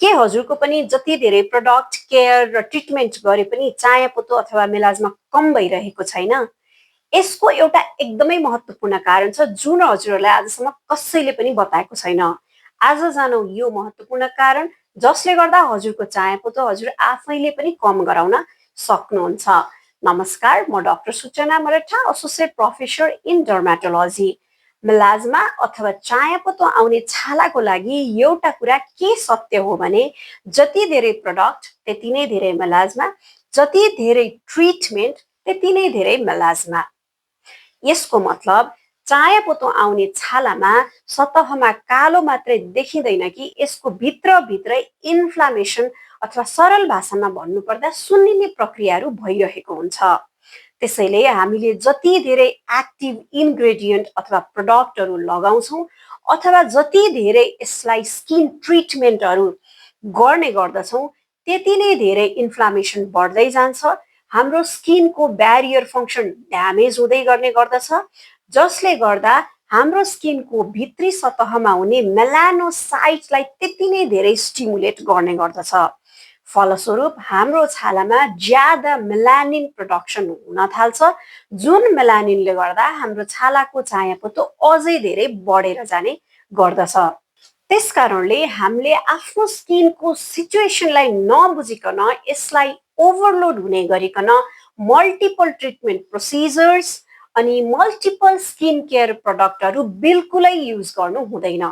के हजुरको पनि जति धेरै प्रडक्ट केयर र ट्रिटमेन्ट गरे पनि चायापत्तो अथवा मेलाजमा कम भइरहेको छैन? यसको एउटा एकदमै महत्त्वपूर्ण कारण छ जुन हजुरहरूलाई आजसम्म कसैले पनि बताएको छैन। आज जानौँ यो महत्त्वपूर्ण कारण जसले गर्दा हजुरको चायापत्तो हजुर आफैले पनि कम गराउन सक्नुहुन्छ। नमस्कार, म doctor Suchana Maratha, associate professor in dermatology. Melasma अथवा चायापत्तो आउने छालाको लागि एउटा कुरा के सत्य हो भने जति धेरै प्रडक्ट त्यति नै धेरै मेलाजमा, जति धेरै ट्रिटमेन्ट त्यति नै धेरै मेलाजमा। यसको मतलब चायापत्तो आउने छालामा सतहमा कालो मात्रै देखिँदैन कि यसको भित्रभित्रै इन्फ्लामेसन अथवा सरल भाषामा भन्नुपर्दा सुन्निने प्रक्रियाहरू भइरहेको हुन्छ। त्यसैले हामीले जति धेरै एक्टिभ इन्ग्रेडियन्ट अथवा प्रडक्टहरू लगाउँछौँ अथवा जति धेरै यसलाई स्किन ट्रिटमेन्टहरू गर्ने गर्दछौँ त्यति नै धेरै इन्फ्लामेसन बढ्दै जान्छ। हाम्रो स्किनको ब्यारियर फङ्सन ड्यामेज हुँदै गर्ने गर्दछ, जसले गर्दा हाम्रो स्किनको भित्री सतहमा हुने मेलानोसाइट्सलाई त्यति नै धेरै स्टिमुलेट गर्ने गर्दछ। फलस्वरूप हाम्रो छालामा ज्यादा मेलानिन प्रोडक्सन हुन थाल्छ, जुन मेलानिनले गर्दा हाम्रो छालाको चायापत्तो अझै धेरै बढेर जाने गर्दछ। त्यसकारणले हामीले आफ्नो स्किनको सिचुएसनलाई नबुझिकन यसलाई ओभरलोड हुने गरिकन मल्टिपल ट्रिटमेन्ट प्रोसिजर्स अनि मल्टिपल स्किन केयर प्रडक्टहरू बिल्कुलै युज गर्नु हुँदैन।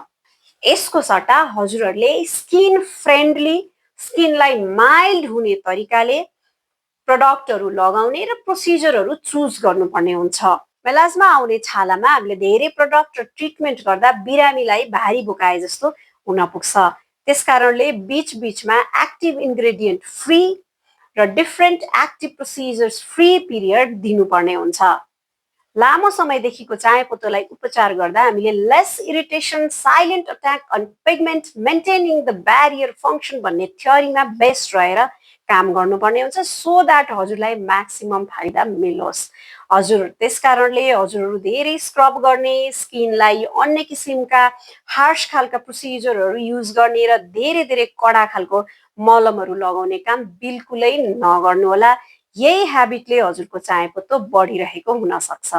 यसको सट्टा हजुरहरूले स्किन फ्रेन्डली, स्किनलाई माइल्ड हुने तरिकाले प्रडक्टहरू लगाउने र प्रोसिजरहरू चुज गर्नुपर्ने हुन्छ। मेलाजमा आउने छालामा हामीले धेरै प्रडक्ट र ट्रिटमेन्ट गर्दा बिरामीलाई भारी बोकाए जस्तो हुन पुग्छ। त्यसकारणले बीचबीचमा एक्टिभ इन्ग्रेडियन्ट फ्री र different active procedures free period दिनुपर्ने हुन्छ। लामो समयदेखिको चायापत्तोलाई उपचार गर्दा हामीले less irritation, silent attack on pigment, maintaining the barrier function भन्ने थ्योरीमा बेस्ट रहेर काम गर्नुपर्ने हुन्छ, सो द्याट हजुरलाई म्याक्सिमम फाइदा मिलोस्। हजुर त्यसकारणले हजुरहरू धेरै स्क्रब गर्ने, स्किनलाई अन्य किसिमका हार्श खालका प्रोसिजरहरू युज गर्ने र धेरै धेरै कडा खालको मलमहरू लगाउने काम बिल्कुलै नगर्नुहोला। यही ह्याबिटले हजुरको चायापत्तो बढिरहेको हुन सक्छ।